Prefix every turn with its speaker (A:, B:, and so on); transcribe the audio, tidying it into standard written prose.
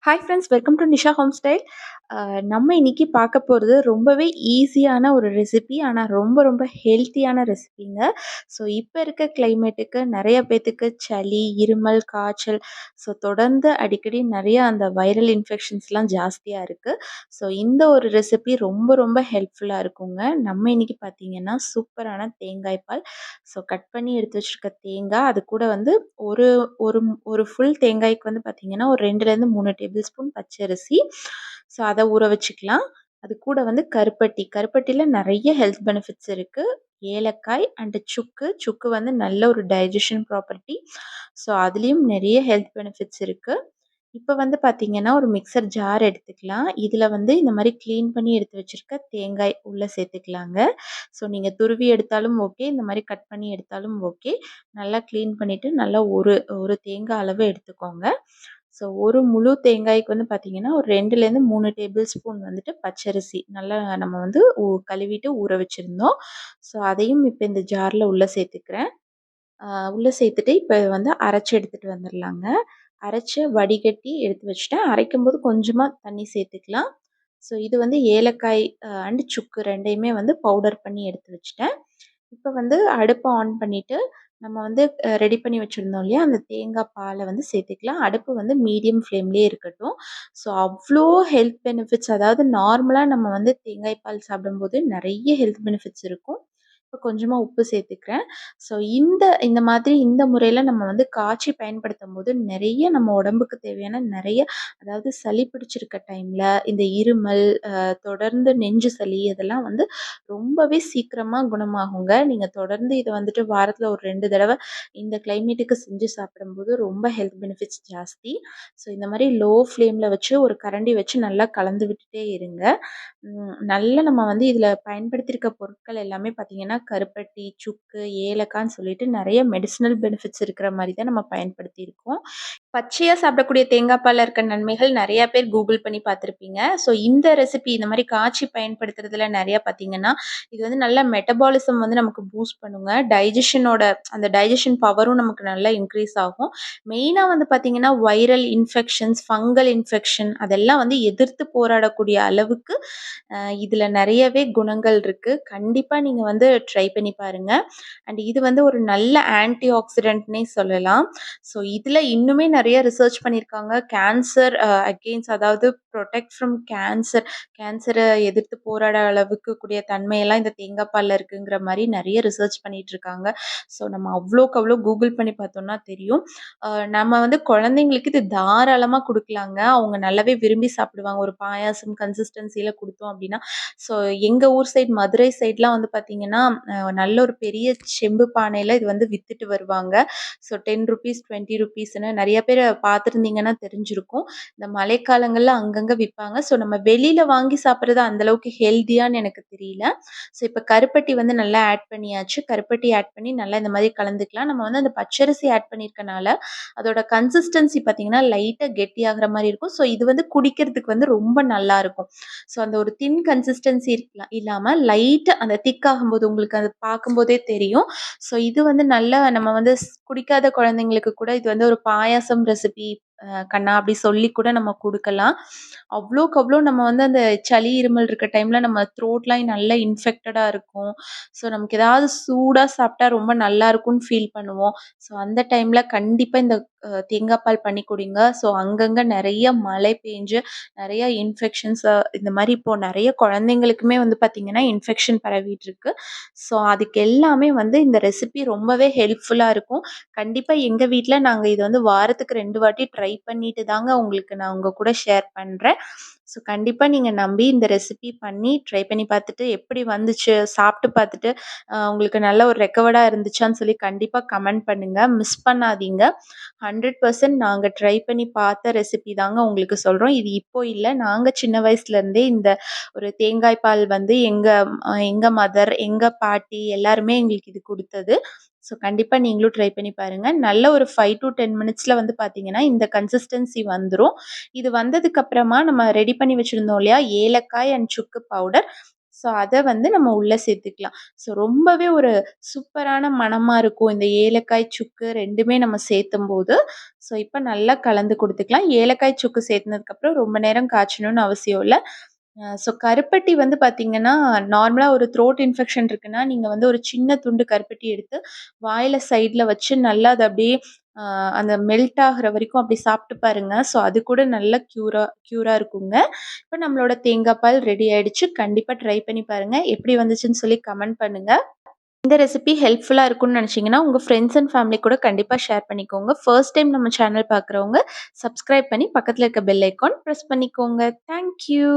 A: Hi friends, welcome to Nisha home style. நம்ம இன்னைக்கு பார்க்க போகிறது ரொம்பவே ஈஸியான ஒரு ரெசிபி. ஆனால் ரொம்ப ரொம்ப ஹெல்த்தியான ரெசிபிங்க. ஸோ இப்போ இருக்க கிளைமேட்டுக்கு நிறைய பேத்துக்கு சளி, இருமல், காய்ச்சல், ஸோ தொடர்ந்து அடிக்கடி நிறைய அந்த வைரல் இன்ஃபெக்ஷன்ஸ்லாம் ஜாஸ்தியாக இருக்குது. ஸோ இந்த ஒரு ரெசிபி ரொம்ப ரொம்ப ஹெல்ப்ஃபுல்லாக இருக்குங்க. நம்ம இன்னைக்கு பார்த்தீங்கன்னா சூப்பரான தேங்காய் பால். ஸோ கட் பண்ணி எடுத்து வச்சுருக்க தேங்காய், அது கூட வந்து ஒரு ஒரு ஒரு ஃபுல் தேங்காய்க்கு வந்து பார்த்தீங்கன்னா ஒரு 2லேருந்து 3 டேபிள் ஸ்பூன் பச்சரிசி. ஸோ அதை ஊற வச்சுக்கலாம். அது கூட வந்து கருப்பட்டியில் நிறைய ஹெல்த் பெனிஃபிட்ஸ் இருக்குது. ஏலக்காய் அண்டு சுக்கு வந்து நல்ல ஒரு டைஜஷன் ப்ராப்பர்ட்டி. ஸோ அதுலேயும் நிறைய ஹெல்த் பெனிஃபிட்ஸ் இருக்குது. இப்போ வந்து பார்த்தீங்கன்னா ஒரு மிக்சர் ஜார் எடுத்துக்கலாம். இதில் வந்து இந்த மாதிரி க்ளீன் பண்ணி எடுத்து வச்சுருக்க தேங்காய் உள்ளே சேர்த்துக்கலாங்க. ஸோ நீங்கள் துருவி எடுத்தாலும் ஓகே, இந்த மாதிரி கட் பண்ணி எடுத்தாலும் ஓகே. நல்லா க்ளீன் பண்ணிவிட்டு நல்லா ஒரு ஒரு தேங்காய் அளவு எடுத்துக்கோங்க. ஸோ ஒரு முழு தேங்காய்க்கு வந்து பார்த்தீங்கன்னா ஒரு 2லேருந்து 3 டேபிள் ஸ்பூன் வந்துட்டு பச்சரிசி நல்லா நம்ம வந்து கழுவிட்டு ஊற வச்சுருந்தோம். ஸோ அதையும் இப்போ இந்த ஜாரில் உள்ளே சேர்த்துக்கிறேன். உள்ளே சேர்த்துட்டு இப்போ வந்து அரைச்சி எடுத்துகிட்டு வந்துடலாங்க. அரைச்சி வடிகட்டி எடுத்து வச்சுட்டேன். அரைக்கும்போது கொஞ்சமாக தண்ணி சேர்த்துக்கலாம். ஸோ இது வந்து ஏலக்காய் அண்டு சுக்கு 2யுமே வந்து பவுடர் பண்ணி எடுத்து வச்சுட்டேன். இப்போ வந்து அடுப்பை ஆன் பண்ணிவிட்டு நம்ம வந்து ரெடி பண்ணி வச்சுருந்தோம் இல்லையா, அந்த தேங்காய் பாலை வந்து சேர்த்துக்கலாம். அடுப்பு வந்து மீடியம் ஃப்ளேம்லேயே இருக்கட்டும். ஸோ அவ்வளோ ஹெல்த் பெனிஃபிட்ஸ், அதாவது நார்மலாக நம்ம வந்து தேங்காய் பால் சாப்பிடும்போது நிறைய ஹெல்த் பெனிஃபிட்ஸ் இருக்கும். இப்போ கொஞ்சமாக உப்பு சேர்த்துக்கிறேன். ஸோ இந்த மாதிரி இந்த முறையில் நம்ம வந்து காய்ச்சி பயன்படுத்தும்போது நிறைய நம்ம உடம்புக்கு தேவையான நிறைய, அதாவது சளி பிடிச்சிருக்க டைமில் இந்த இருமல், தொடர்ந்து நெஞ்சு சளி, இதெல்லாம் வந்து ரொம்பவே சீக்கிரமாக குணமாகுங்க. நீங்கள் தொடர்ந்து இதை வந்துட்டு வாரத்தில் ஒரு 2 தடவை இந்த கிளைமேட்டுக்கு செஞ்சு சாப்பிடும்போது ரொம்ப ஹெல்த் பெனிஃபிட்ஸ் ஜாஸ்தி. ஸோ இந்த மாதிரி லோ ஃப்ளேமில் வச்சு ஒரு கரண்டி வச்சு நல்லா கலந்து விட்டுட்டே இருங்க. நல்லா நம்ம வந்து இதில் பயன்படுத்தியிருக்க பொருட்கள் எல்லாமே பார்த்திங்கன்னா கருப்பட்டி, சுக்கு, ஏலக்கான்னு சொல்லிட்டு நிறைய மெடிசினல் பெனிஃபிட்ஸ் இருக்கிற மாதிரி தான் நம்ம பயன்படுத்தியிருக்கோம். பச்சையாக சாப்பிடக்கூடிய தேங்காய் பாலில் இருக்க நன்மைகள் நிறையா பேர் கூகுள் பண்ணி பார்த்துருப்பீங்க. ஸோ இந்த ரெசிபி இந்த மாதிரி காய்ச்சி பயன்படுத்துறதுல நிறையா பார்த்தீங்கன்னா இது வந்து நல்ல மெட்டபாலிசம் வந்து நமக்கு பூஸ்ட் பண்ணுங்க. அந்த டைஜஷன் பவரும் நமக்கு நல்லா இன்க்ரீஸ் ஆகும். மெயினாக வந்து பார்த்திங்கன்னா வைரல் இன்ஃபெக்ஷன்ஸ், ஃபங்கல் இன்ஃபெக்ஷன் அதெல்லாம் வந்து எதிர்த்து போராடக்கூடிய அளவுக்கு இதில் நிறையவே குணங்கள் இருக்குது. கண்டிப்பாக நீங்கள் வந்து ட்ரை பண்ணி பாருங்கள். அண்ட் இது வந்து ஒரு நல்ல ஆன்டி ஆக்சிடென்ட்னே சொல்லலாம். ஸோ இதில் இன்னுமே நிறைய ரிசர்ச் பண்ணியிருக்காங்க. கேன்சர் அகெயின்ஸ்ட், அதாவது ப்ரொடெக்ட் ஃப்ரம் கேன்சரை எதிர்த்து போராட அளவுக்கு கூடிய தன்மையெல்லாம் இந்த தேங்காய் பாலில் இருக்குங்கிற மாதிரி நிறைய ரிசர்ச் பண்ணிட்டு இருக்காங்க. ஸோ நம்ம அவ்வளோக்கு அவ்வளோ கூகுள் பண்ணி பார்த்தோம்னா தெரியும். நம்ம வந்து குழந்தைங்களுக்கு இது தாராளமாக கொடுக்கலாங்க. அவங்க நல்லாவே விரும்பி சாப்பிடுவாங்க. ஒரு பாயாசம் கன்சிஸ்டன்சியில் கொடுத்தோம் அப்படின்னா. ஸோ எங்கள் ஊர் சைடு, மதுரை சைட்லாம் வந்து பார்த்திங்கன்னா நல்ல ஒரு பெரிய செம்பு பானையில் இது வந்து விற்றுட்டு வருவாங்க. ஸோ 10 ருபீஸ், 20 ருபீஸ்ன்னு நிறைய பேர் பார்த்துருந்தீங்கன்னா தெரிஞ்சிருக்கும். இந்த மழைக்காலங்களில் அங்கங்கே விற்பாங்க. ஸோ நம்ம வெளியில் வாங்கி சாப்பிட்றது அந்தளவுக்கு ஹெல்த்தியான்னு எனக்கு தெரியல. ஸோ இப்போ கருப்பட்டி வந்து நல்லா ஆட் பண்ணியாச்சு. கருப்பட்டி ஆட் பண்ணி நல்லா இந்த மாதிரி கலந்துக்கலாம். நம்ம வந்து அந்த பச்சரிசி ஆட் பண்ணியிருக்கனால அதோட கன்சிஸ்டன்சி பார்த்திங்கன்னா லைட்டாக கெட்டியாகிற மாதிரி இருக்கும். ஸோ இது வந்து குடிக்கிறதுக்கு வந்து ரொம்ப நல்லாயிருக்கும். ஸோ அந்த ஒரு தின் கன்சிஸ்டன்சி இல்லாமல் லைட்டாக அந்த திக் ஆகும்போது உங்களுக்கு அது பார்க்கும்போதே தெரியும். ஸோ இது வந்து நல்லா நம்ம வந்து குடிக்காத குழந்தைங்களுக்கு கூட இது வந்து ஒரு பாயாசம் ரெசிபி கண்ணா அப்படி சொல்லி கூட நம்ம கொடுக்கலாம். அவ்வளோக்கு அவ்வளோ நம்ம வந்து அந்த சளி, இருமல் இருக்க டைமில் நம்ம த்ரோட்லாம் நல்லா இன்ஃபெக்டடாக இருக்கும். ஸோ நமக்கு ஏதாவது சூடாக சாப்பிட்டா ரொம்ப நல்லா இருக்கும்னு ஃபீல் பண்ணுவோம். ஸோ அந்த டைமில் கண்டிப்பாக இந்த தேங்காய் பால் பண்ணி குடிங்க. ஸோ அங்கங்கே நிறைய மழை பெஞ்சு நிறைய இன்ஃபெக்ஷன்ஸ், இந்த மாதிரி இப்போது நிறைய குழந்தைங்களுக்குமே வந்து பார்த்திங்கன்னா இன்ஃபெக்ஷன் பரவிட்டு இருக்கு. ஸோ அதுக்கு எல்லாமே வந்து இந்த ரெசிபி ரொம்பவே ஹெல்ப்ஃபுல்லாக இருக்கும். கண்டிப்பாக எங்கள் வீட்டில் நாங்கள் இது வந்து வாரத்துக்கு 2 வாட்டி ட்ரை பண்ணிட்டு தாங்க உங்களுக்கு நான் உங்கள் கூட ஷேர் பண்ணுறேன். ஸோ கண்டிப்பாக நீங்கள் நம்பி இந்த ரெசிபி பண்ணி ட்ரை பண்ணி பார்த்துட்டு எப்படி வந்துச்சு, சாப்பிட்டு பார்த்துட்டு உங்களுக்கு நல்ல ஒரு ரெக்கவர்டாக இருந்துச்சான்னு சொல்லி கண்டிப்பாக கமெண்ட் பண்ணுங்கள். மிஸ் பண்ணாதீங்க. 100% நாங்கள் ட்ரை பண்ணி பார்த்த ரெசிபி தாங்க உங்களுக்கு சொல்கிறோம். இது இப்போ இல்லை, நாங்கள் சின்ன வயசுலேருந்தே இந்த ஒரு தேங்காய் பால் வந்து எங்கள் மதர், எங்கள் பாட்டி எல்லாருமே எங்களுக்கு இது கொடுத்தது. ஸோ கண்டிப்பாக நீங்களும் ட்ரை பண்ணி பாருங்கள். நல்ல ஒரு 5 to 10 மினிட்ஸில் வந்து பார்த்தீங்கன்னா இந்த கன்சிஸ்டன்சி வந்துடும். இது வந்ததுக்கப்புறமா நம்ம ரெடி பண்ணி வச்சுருந்தோம் இல்லையா, ஏலக்காய் அண்ட் சுக்கு பவுடர். ஸோ அத வந்து நம்ம உள்ள சேர்த்துக்கலாம். ஸோ ரொம்பவே ஒரு சூப்பரான மணமா இருக்கும். இந்த ஏலக்காய், சுக்கு 2மே நம்ம சேர்த்தும்போது. ஸோ இப்ப நல்லா கலந்து குடுத்துக்கலாம். ஏலக்காய், சுக்கு சேர்த்துனதுக்கப்புறம் ரொம்ப நேரம் காய்ச்சணும்னு அவசியம் இல்ல. ஸோ கருப்பட்டி வந்து பார்த்தீங்கன்னா, நார்மலா ஒரு த்ரோட் இன்ஃபெக்ஷன் இருக்குன்னா, நீங்க வந்து ஒரு சின்ன துண்டு கருப்பட்டி எடுத்து வாயில சைட்ல வச்சு நல்லா அத அப்படியே அ அந்த மெல்ட் ஆகுற வரைக்கும் அப்படி சாப்பிட்டு பாருங்க. ஸோ அது கூட நல்ல க்யூரா இருக்குங்க. இப்ப நம்மளோட தேங்காய் பால் ரெடி ஆயிடுச்சு. கண்டிப்பா ட்ரை பண்ணி பாருங்க. எப்படி வந்துச்சுன்னு சொல்லி கமெண்ட் பண்ணுங்க. இந்த ரெசிபி ஹெல்ப்ஃபுல்லா இருக்கும்னு நினச்சீங்கன்னா, உங்க ஃப்ரெண்ட்ஸ் அண்ட் ஃபேமிலி கூட கண்டிப்பா ஷேர் பண்ணிக்கோங்க. ஃபர்ஸ்ட் டைம் நம்ம சேனல் பார்க்குறவங்க சப்ஸ்கிரைப் பண்ணி பக்கத்துல இருக்க பெல் ஐகான் பிரஸ் பண்ணிக்கோங்க. Thank you.